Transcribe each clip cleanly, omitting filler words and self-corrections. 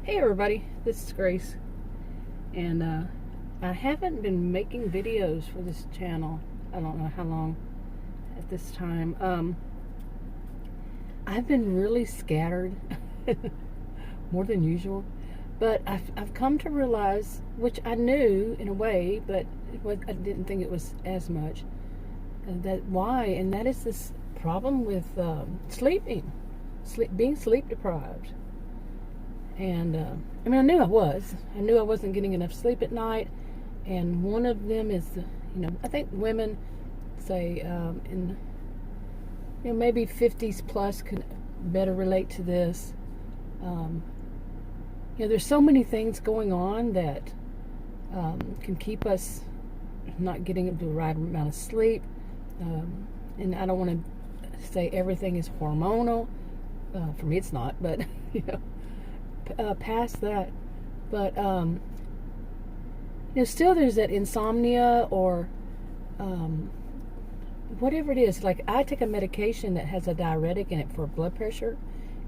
Hey everybody, this is Grace, and I haven't been making videos for this channel. I don't know how long at this time. I've been really scattered, more than usual, but I've come to realize, which I knew in a way, but I didn't think it was as much, and that is this problem with being sleep deprived. And I knew I knew I wasn't getting enough sleep at night. And one of them is, I think women say in maybe 50s plus could better relate to this. There's so many things going on that can keep us not getting the right amount of sleep. And I don't want to say everything is hormonal. For me, it's not, but past that, but still there's that insomnia or whatever it is. Like, I take a medication that has a diuretic in it for blood pressure.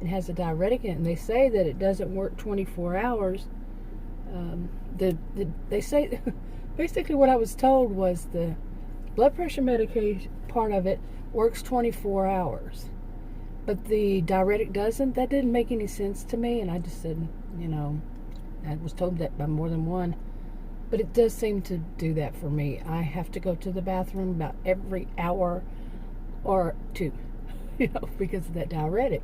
It has a diuretic in it, and they say that it doesn't work 24 hours. They say basically what I was told was the blood pressure medication part of it works 24 hours. But the diuretic doesn't. That didn't make any sense to me, and I just said, I was told that by more than one. But it does seem to do that for me. I have to go to the bathroom about every hour or two, because of that diuretic.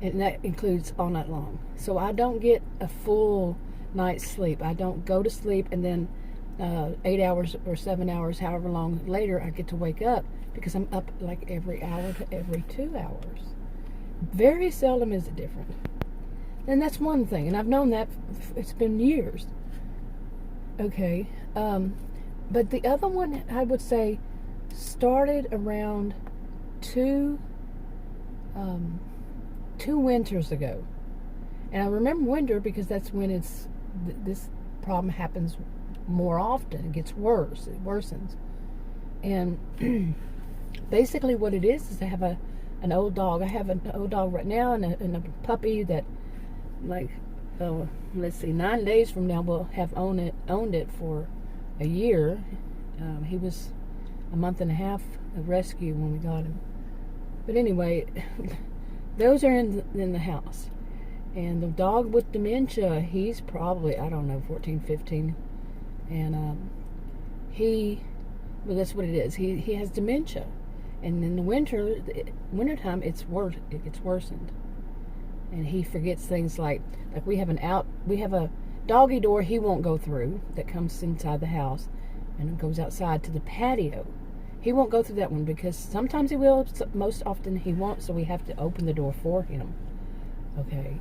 And that includes all night long. So I don't get a full night's sleep. I don't go to sleep and then 8 hours or 7 hours, however long later, I get to wake up, because I'm up like every hour to every 2 hours. Very seldom is it different. And that's one thing. And I've known that it's been years. Okay. But the other one, I would say, started around two winters ago. And I remember winter because that's when this problem happens more often. It gets worse. It worsens. And basically what it is I have an old dog. I have an old dog right now and a puppy that, like, 9 days from now we'll have owned it for a year. He was a month and a half of rescue when we got him. But anyway, those are in the house. And the dog with dementia, he's probably, 14, 15. And well, that's what it is. He has dementia. And in the wintertime, it gets worsened. And he forgets things like we have a doggy door he won't go through that comes inside the house and it goes outside to the patio. He won't go through that one because sometimes he will, most often he won't, so we have to open the door for him. Okay.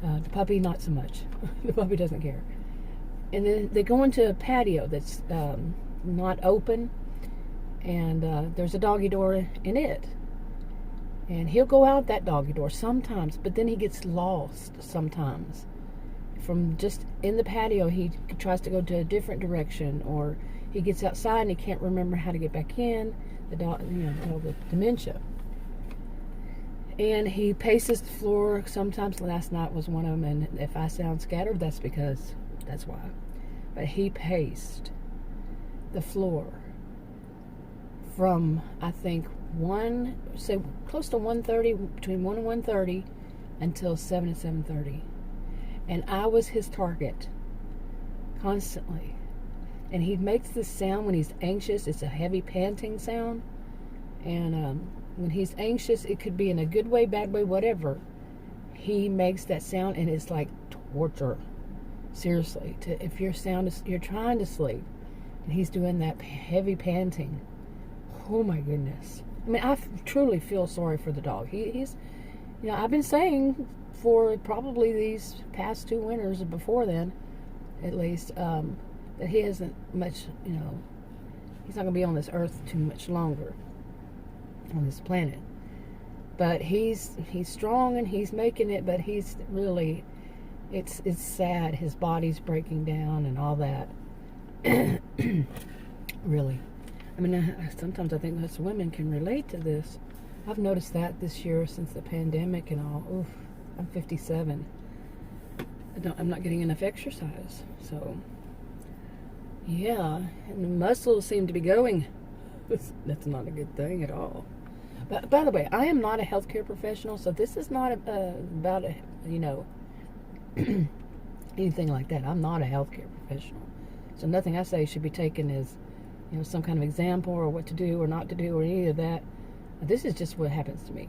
The puppy, not so much. The puppy doesn't care. And then they go into a patio that's not open, and there's a doggy door in it. And he'll go out that doggy door sometimes, but then he gets lost sometimes. From just in the patio, he tries to go to a different direction, or he gets outside and he can't remember how to get back in. The dog, with dementia. And he paces the floor. Sometimes, last night was one of them, and if I sound scattered, that's why. But he paced the floor from, I think, close to 1:30, between 1 and 1:30 until 7 and 7:30. And I was his target constantly. And he makes this sound when he's anxious. It's a heavy panting sound. And when he's anxious, it could be in a good way, bad way, whatever. He makes that sound, and it's like torture. Seriously, if you're trying to sleep, and he's doing that heavy panting. Oh my goodness! I truly feel sorry for the dog. He's, I've been saying for probably these past 2 winters, or before then, at least, that he isn't much. He's not going to be on this earth too much longer, on this planet. But he's strong and he's making it. But he's really, it's sad. His body's breaking down and all that. Really. Sometimes I think us women can relate to this. I've noticed that this year since the pandemic and all. Oof, I'm 57. I'm not getting enough exercise. So, yeah, and the muscles seem to be going. That's not a good thing at all. But by the way, I am not a healthcare professional, so this is not about anything like that. I'm not a healthcare professional, so nothing I say should be taken as some kind of example or what to do or not to do or any of that. This is just what happens to me,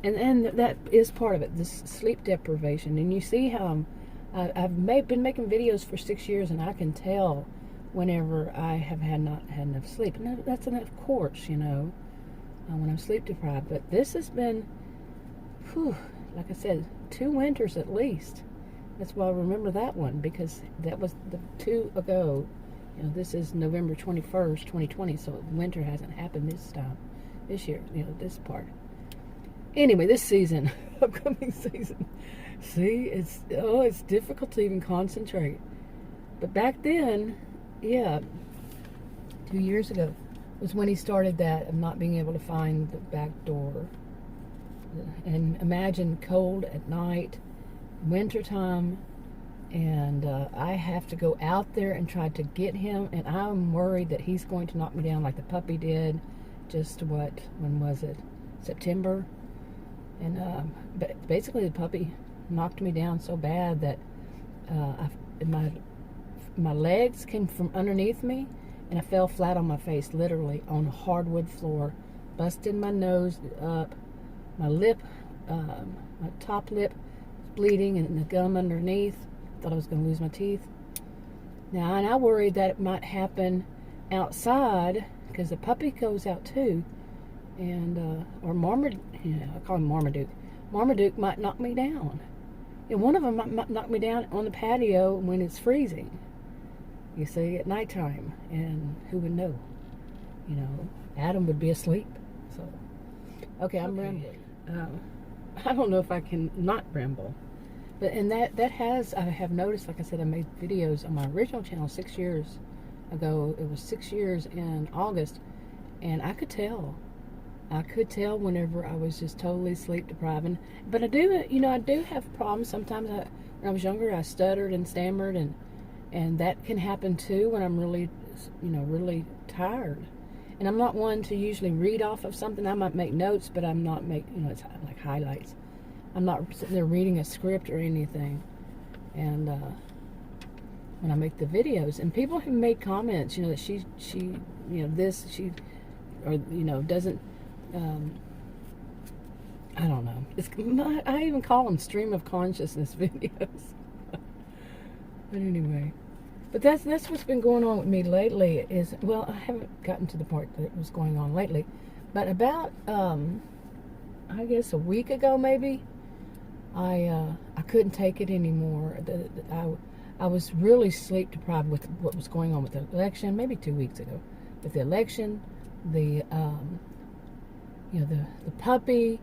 and that is part of it. This sleep deprivation, and you see how I've been making videos for 6 years, and I can tell whenever I have not had enough sleep, and that's of course, when I'm sleep deprived. But this has been, like I said, 2 winters at least. That's why I remember that one, because that was the 2 ago. This is November 21st, 2020, so winter hasn't happened this year, this part. Anyway, this season, upcoming season. See, it's difficult to even concentrate. But back then, 2 years ago, was when he started that of not being able to find the back door. And imagine cold at night, wintertime, and I have to go out there and try to get him, and I'm worried that he's going to knock me down like the puppy did when was it? September? And but basically the puppy knocked me down so bad that my legs came from underneath me, and I fell flat on my face, literally, on a hardwood floor. Busted my nose up, my lip, my top lip was bleeding, and the gum underneath. Thought I was going to lose my teeth. Now, and I worried that it might happen outside, because the puppy goes out too, and or Marmaduke, I call him Marmaduke. Marmaduke might knock me down. And one of them might knock me down on the patio when it's freezing. You see, at nighttime, and who would know? Adam would be asleep. So, okay, I'm rambling. I don't know if I can not ramble, but I have noticed. Like I said, I made videos on my original channel 6 years ago. It was 6 years in August, and I could tell whenever I was just totally sleep deprived. But I do have problems sometimes. When I was younger, I stuttered and stammered, and that can happen too when I'm really, really tired. And I'm not one to usually read off of something. I might make notes, but I'm not it's like highlights. I'm not sitting there reading a script or anything. And when I make the videos, and people have made comments, that she doesn't. I don't know. I even call them stream of consciousness videos. But anyway, but that's what's been going on with me lately. I haven't gotten to the part that was going on lately, but about I guess a week ago maybe, I couldn't take it anymore. I was really sleep deprived with what was going on with the election. Maybe 2 weeks ago, with the election, the puppy,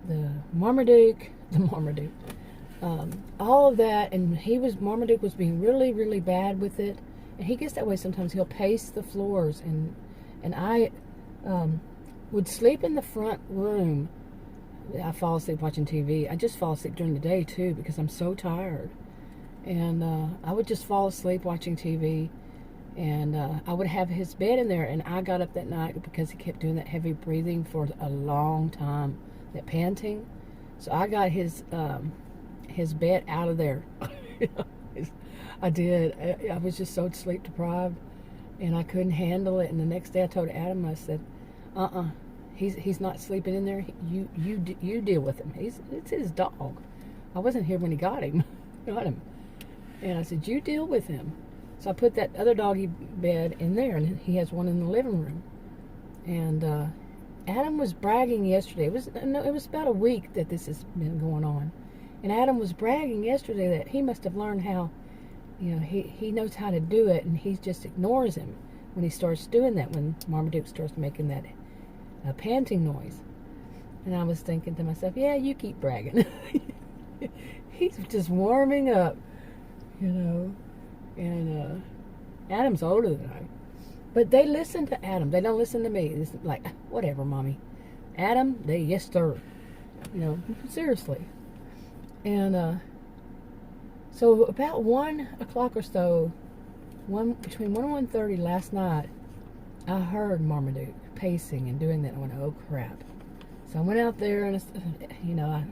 the Marmaduke. All of that, and Marmaduke was being really, really bad with it, and he gets that way sometimes. He'll pace the floors, and I would sleep in the front room. I fall asleep watching TV. I just fall asleep during the day too, because I'm so tired, and I would just fall asleep watching TV, and I would have his bed in there, and I got up that night because he kept doing that heavy breathing for a long time, that panting, so I got his bed out of there. I did. I was just so sleep deprived, and I couldn't handle it. And the next day I told Adam, I said, he's not sleeping in there. You deal with him. It's his dog. I wasn't here when he got him. And I said, you deal with him. So I put that other doggy bed in there, and he has one in the living room. And Adam was bragging yesterday. It was about a week that this has been going on. And Adam was bragging yesterday that he must have learned how, he knows how to do it, and he just ignores him when he starts doing that, when Marmaduke starts making that panting noise. And I was thinking to myself, yeah, you keep bragging. He's just warming up, And Adam's older than I. But they listen to Adam. They don't listen to me. It's like, whatever, Mommy. Adam, yes, sir. Seriously. And So about 1 o'clock or so, between 1 and 1:30 last night, I heard Marmaduke pacing and doing that. I went, oh crap. So I went out there and, I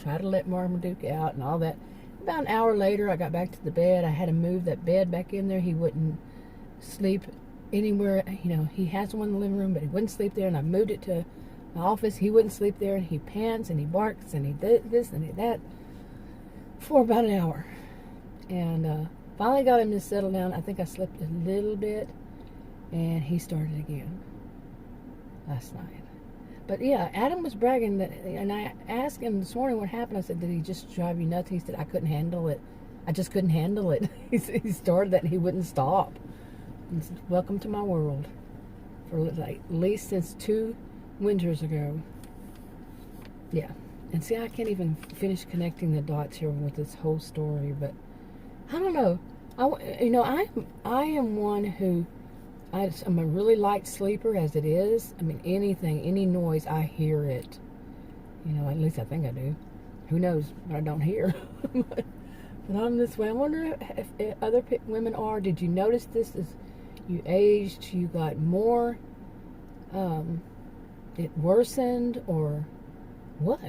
tried to let Marmaduke out and all that. About an hour later, I got back to the bed. I had to move that bed back in there. He wouldn't sleep anywhere. He has one in the living room, but he wouldn't sleep there. And I moved it to my office. He wouldn't sleep there, and he pants and he barks and he did this and he did that for about an hour. And finally got him to settle down. I think I slept a little bit, and he started again last night. But yeah, Adam was bragging that, and I asked him this morning what happened. I said, did he just drive you nuts? He said, I couldn't handle it. I just couldn't handle it. He started that and he wouldn't stop. He said, welcome to my world. For like at least since 2 winters ago. Yeah. And see, I can't even finish connecting the dots here with this whole story, but I don't know. I am one who, I'm a really light sleeper as it is. I mean, any noise, I hear it. At least I think I do. Who knows what I don't hear. But I'm this way. I wonder if other women are. Did you notice this as you aged? You got more, it worsened, or what?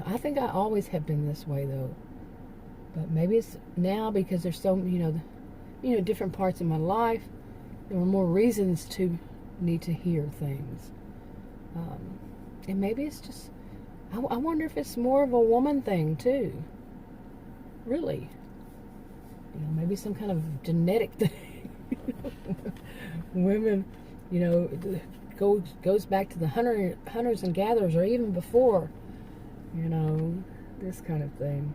I think I always have been this way, though. But maybe it's now because there's so, different parts of my life. There were more reasons to need to hear things. And maybe it's just, I wonder if it's more of a woman thing, too. Really. Maybe some kind of genetic thing. Women, goes back to the hunters and gatherers, or even before, this kind of thing.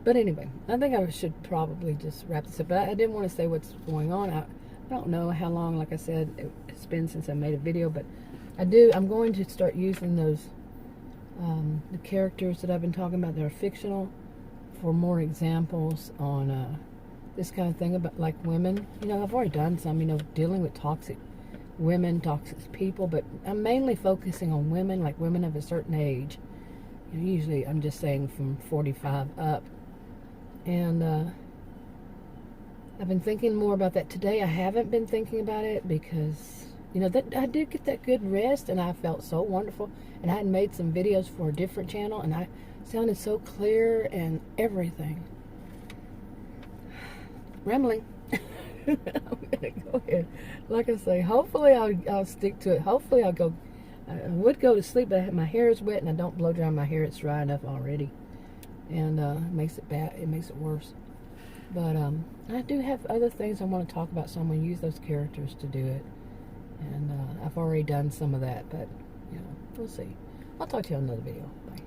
But anyway, I think I should probably just wrap this up. But I didn't want to say what's going on. I don't know how long, like I said, it's been since I made a video, but I'm going to start using those, the characters that I've been talking about that are fictional, for more examples on this kind of thing about, like, women. I've already done some, dealing with toxic women, toxic people, but I'm mainly focusing on women, like women of a certain age. Usually I'm just saying from 45 up. And I've been thinking more about that today. I haven't been thinking about it because, that I did get that good rest, and I felt so wonderful. And I had made some videos for a different channel, and I sounded so clear and everything. Rambling. I'm gonna go ahead. Like I say, hopefully I'll stick to it. Hopefully I would go to sleep, but my hair is wet and I don't blow dry my hair. It's dry enough already, and it makes it bad. It makes it worse. But I do have other things I want to talk about, so I'm going to use those characters to do it. And I've already done some of that, but we'll see. I'll talk to you on another video. Bye.